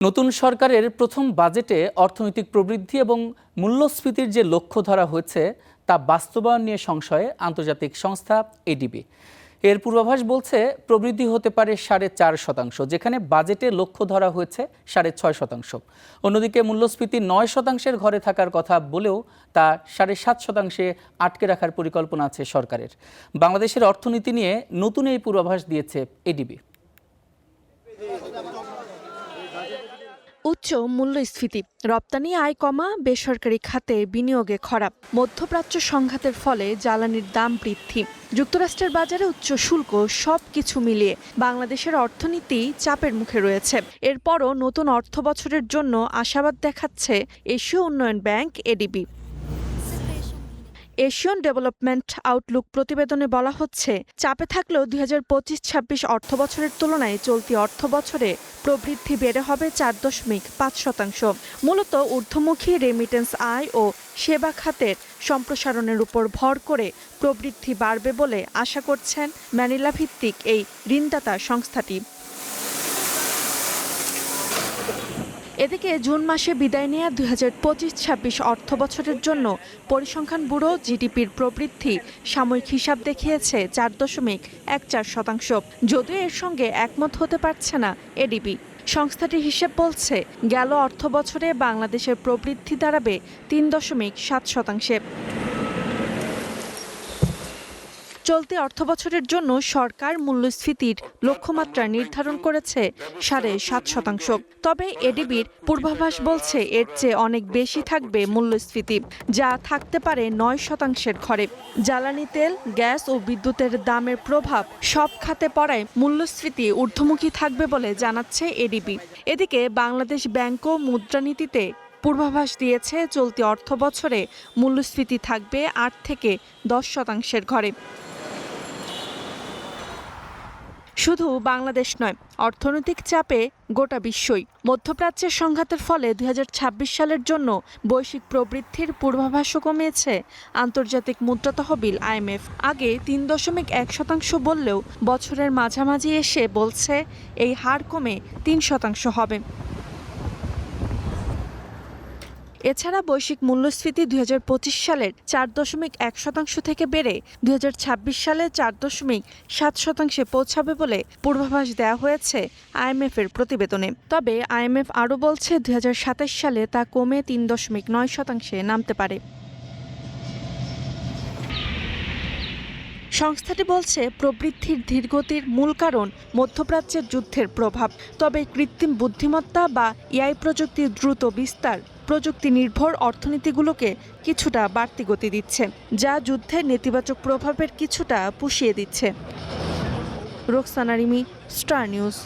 নতুন সরকারের প্রথম বাজেটে অর্থনৈতিক প্রবৃদ্ধি এবং মূল্যস্ফীতির যে লক্ষ্য ধরা হয়েছে তা বাস্তবায়ন নিয়ে সংশয়ে আন্তর্জাতিক সংস্থা এডিবি। এর পূর্বাভাস বলছে প্রবৃদ্ধি হতে পারে 4.5%, যেখানে বাজেটে লক্ষ্য ধরা হয়েছে 6.5%। অন্যদিকে মূল্যস্ফীতি 9%-এর ঘরে থাকার কথা বলেও তা 7.5%-এ আটকে রাখার পরিকল্পনা আছে সরকারের। বাংলাদেশের অর্থনীতি নিয়ে নতুন এই পূর্বাভাস দিয়েছে এডিবি। উচ্চ মূল্যস্ফীতি, রপ্তানি আয় কমা, বেসরকারি খাতে বিনিয়োগে খরা, মধ্যপ্রাচ্য সংঘাতের ফলে জ্বালানির দাম বৃদ্ধি, যুক্তরাষ্ট্রের বাজারে উচ্চ শুল্ক, সবকিছু মিলিয়ে বাংলাদেশের অর্থনীতি চাপের মুখে রয়েছে। এরপরও নতুন অর্থ বছরের জন্য আশাবাদ দেখাচ্ছে এশীয় উন্নয়ন bank ADB. Asian development Outlook প্রতিবেদনে বলা হচ্ছে, চাপে থাকলেও 2025-26 অর্থবছরের তুলনায় চলতি অর্থবছরে প্রবৃদ্ধি বেড়ে হবে 4.5%। মূলত ঊর্ধ্বমুখী রেমিটেন্স আয় ও সেবা খাতের সম্প্রসারণের উপর ভর করে প্রবৃদ্ধি বাড়বে বলে আশা করছেন ম্যানিলা ভিত্তিক এই ঋণদাতা সংস্থাটি। এদিকে জুন মাসে বিদায় নেয়া 2025-26 অর্থবছরের জন্য পরিসংখ্যান ব্যুরো জিডিপির প্রবৃদ্ধি সাময়িক হিসাব দেখিয়েছে 4.14%। যদিও এর সঙ্গে একমত হতে পারছে না এডিবি। সংস্থাটির হিসেব বলছে, গেল অর্থবছরে বাংলাদেশের প্রবৃদ্ধি দাঁড়াবে 3.7%। চলতি অর্থবছরের জন্য সরকার মূল্যস্ফীতির লক্ষ্যমাত্রা নির্ধারণ করেছে 7.5%। তবে এডিবির পূর্বাভাস বলছে এর চেয়ে অনেক বেশি থাকবে মূল্যস্ফীতি, যা থাকতে পারে 9%-এর ঘরে। জ্বালানি তেল, গ্যাস ও বিদ্যুতের দামের প্রভাব সব খাতে পড়ায় মূল্যস্ফীতি ঊর্ধ্বমুখী থাকবে বলে জানাচ্ছে এডিবি। এদিকে বাংলাদেশ ব্যাংকও মুদ্রানীতিতে পূর্বাভাস দিয়েছে, চলতি অর্থবছরে মূল্যস্ফীতি থাকবে 8 থেকে 10%-এর ঘরে। শুধু বাংলাদেশ নয়, অর্থনৈতিক চাপে গোটা বিশ্বই। মধ্যপ্রাচ্যের সংঘাতের ফলে 2026 সালের জন্য বৈশ্বিক প্রবৃদ্ধির পূর্বাভাসও কমিয়েছে আন্তর্জাতিক মুদ্রা তহবিল IMF। আগে 3.1% বললেও বছরের মাঝামাঝি এসে বলছে এই হার কমে 3% হবে। এছাড়া বৈশ্বিক মূল্যস্ফীতি 2025 সালের 4.1% থেকে বেড়ে 2026 সালে 4.7%-এ পৌঁছাবে বলে পূর্বাভাস দেওয়া হয়েছে IMF-এর প্রতিবেদনে। তবে IMF আরও বলছে 2027 সালে তা কমে 3.9%-এ নামতে পারে। সংস্থাটি বলছে, প্রবৃদ্ধির ধীরগতির মূল কারণ মধ্যপ্রাচ্যের যুদ্ধের প্রভাব। তবে কৃত্রিম বুদ্ধিমত্তা বা AI প্রযুক্তির দ্রুত বিস্তার প্রযুক্তি নির্ভর অর্থনীতিগুলোকে কিছুটা বাড়তি গতি দিচ্ছে, যা যুদ্ধের নেতিবাচক প্রভাবের কিছুটা পুষিয়ে দিচ্ছে। Roksana Rimi, star news.